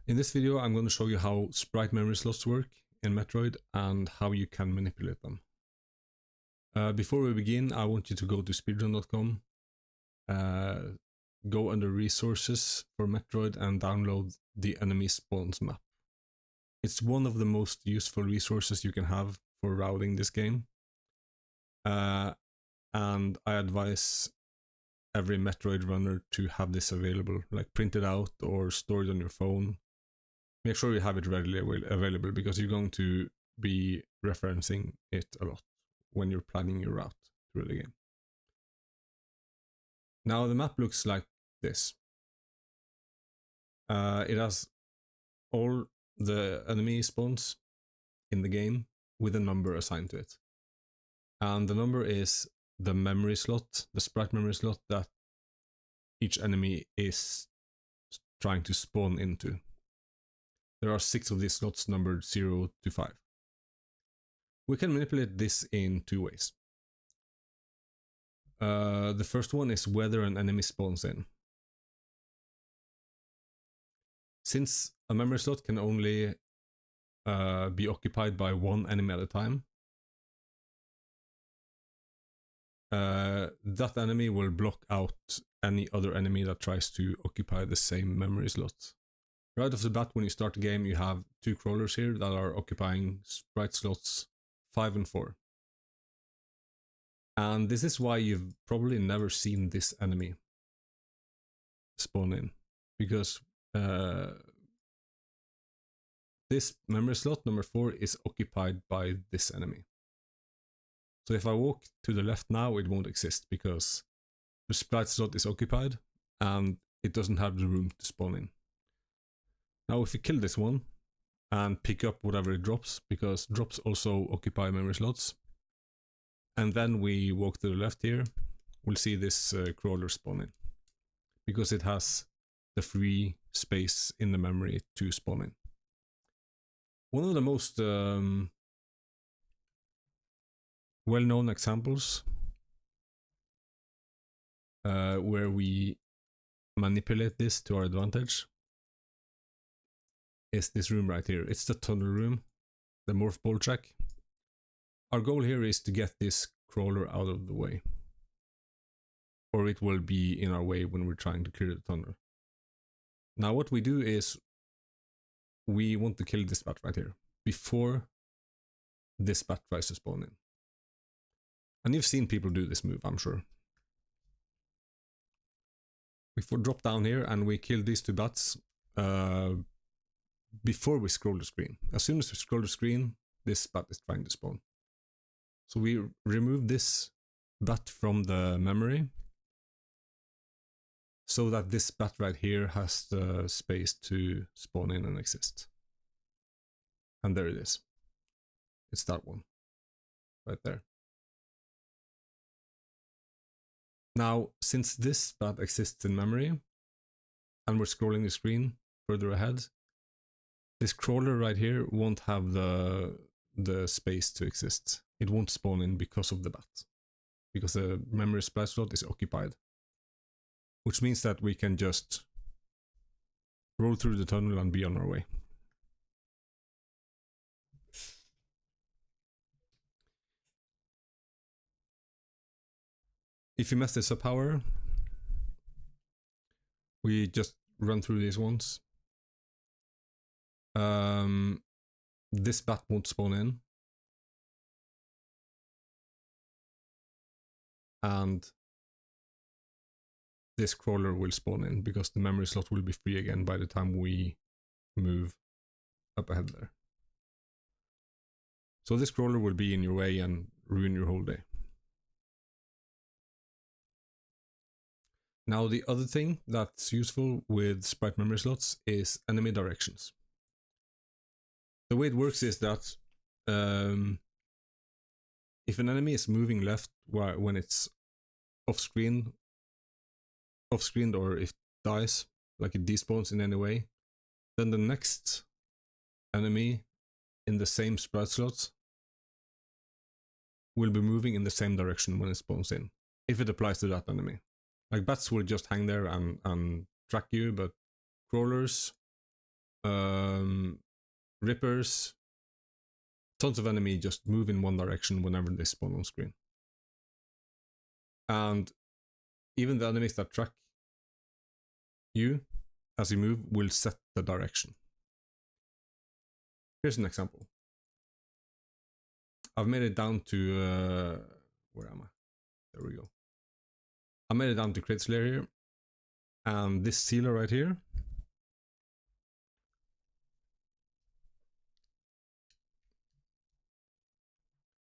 In this video, I'm going to show you how sprite memory slots work in Metroid and how you can manipulate them. Before we begin, I want you to go to speedrun.com, go under resources for Metroid and download the enemy spawns map. It's one of the most useful resources you can have for routing this game. And I advise every Metroid runner to have this available, like print it out or store it on your phone. Make sure you have it readily available because you're going to be referencing it a lot when you're planning your route through the game. Now the map looks like this. It has all the enemy spawns in the game with a number assigned to it. And the number is the memory slot, the sprite memory slot that each enemy is trying to spawn into. There are 6 of these slots numbered 0 to 5. We can manipulate this in 2 ways. The first one is whether an enemy spawns in. Since a memory slot can only be occupied by one enemy at a time, that enemy will block out any other enemy that tries to occupy the same memory slot. Right off the bat, when you start the game, you have 2 crawlers here that are occupying sprite slots 5 and 4. And this is why you've probably never seen this enemy spawn in, because this memory slot, number 4, is occupied by this enemy. So if I walk to the left now, it won't exist because the sprite slot is occupied and it doesn't have the room to spawn in. Now if you kill this one and pick up whatever it drops, because drops also occupy memory slots, and then we walk to the left here, we'll see this crawler spawn in, because it has the free space in the memory to spawn in. One of the most well-known examples where we manipulate this to our advantage is this room right here. It's the tunnel room, the morph ball track. Our goal here is to get this crawler out of the way, or it will be in our way when we're trying to clear the tunnel. Now what we do is we want to kill this bat right here before this bat tries to spawn in. And you've seen people do this move, I'm sure. We drop down here and we kill these 2 bats before we scroll the screen. As soon as we scroll the screen, this bat is trying to spawn. So we remove this bat from the memory so that this bat right here has the space to spawn in and exist. And there it is. It's that one right there. Now, since this bat exists in memory and we're scrolling the screen further ahead, this crawler right here won't have the space to exist. It won't spawn in because of the bat, because the memory sprite slot is occupied, which means that we can just roll through the tunnel and be on our way. If you mess this up, however, we just run through these ones. This bat won't spawn in. And this crawler will spawn in because the memory slot will be free again by the time we move up ahead there. So this crawler will be in your way and ruin your whole day. Now the other thing that's useful with sprite memory slots is enemy directions. The way it works is that if an enemy is moving left when it's off-screen or if it dies, like it despawns in any way, then the next enemy in the same sprite slot will be moving in the same direction when it spawns in, if it applies to that enemy. Like bats will just hang there and track you, but crawlers rippers, tons of enemy just move in one direction whenever they spawn on screen. And even the enemies that track you as you move will set the direction. Here's an example. I've made it down to where am I? There we go. I made it down to Crates layer here, and this sealer right here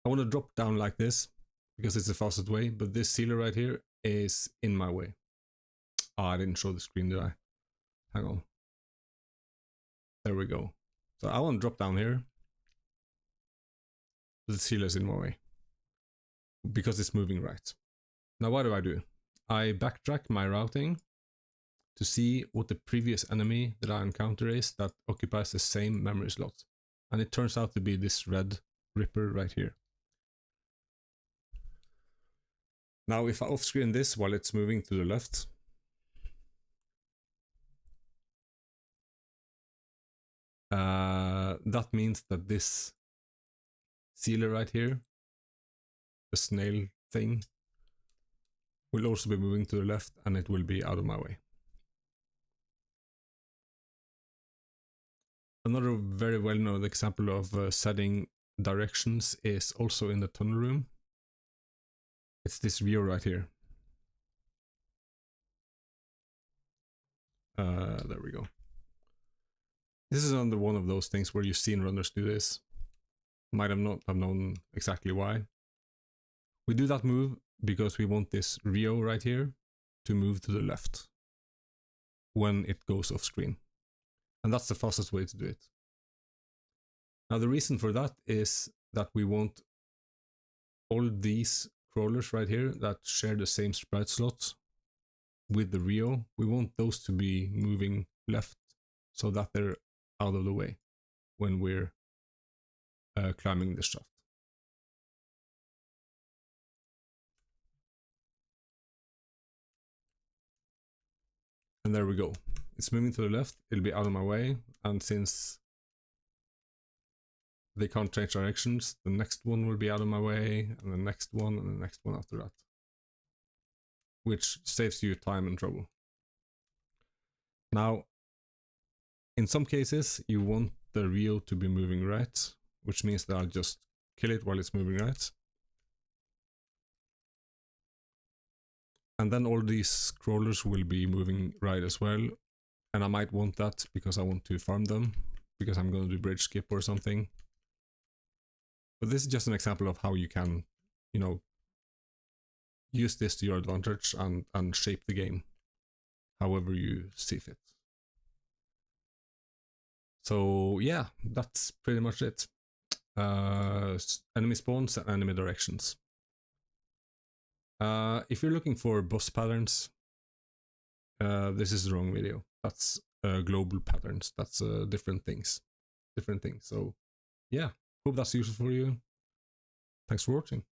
I want to drop down like this because it's the fastest way, but this sealer right here is in my way. Oh, I didn't show the screen, did I? Hang on. There we go. So I want to drop down here. The sealer is in my way because it's moving right. Now what do? I backtrack my routing to see what the previous enemy that I encounter is that occupies the same memory slot. And it turns out to be this red ripper right here. Now if I off-screen this while it's moving to the left, that means that this sealer right here, the snail thing, will also be moving to the left and it will be out of my way. Another very well-known example of setting directions is also in the tunnel room. It's this Rio right here. There we go. This is another one of those things where you've seen runners do this. Might have not have known exactly why. We do that move because we want this Rio right here to move to the left when it goes off screen. And that's the fastest way to do it. Now the reason for that is that we want all these crawlers right here that share the same sprite slot with the Rio, we want those to be moving left so that they're out of the way when we're climbing the shaft. And there we go. It's moving to the left, it'll be out of my way, and since they can't change directions, the next one will be out of my way, and the next one, and the next one after that. Which saves you time and trouble. Now, in some cases, you want the Rio to be moving right, which means that I'll just kill it while it's moving right. And then all these crawlers will be moving right as well. And I might want that because I want to farm them, because I'm going to do bridge skip or something. But this is just an example of how you can, you know, use this to your advantage and shape the game however you see fit. So yeah, that's pretty much it. Enemy spawns and enemy directions. If you're looking for boss patterns, this is the wrong video. That's global patterns. That's different things. So yeah, hope that's useful for you. Thanks for watching.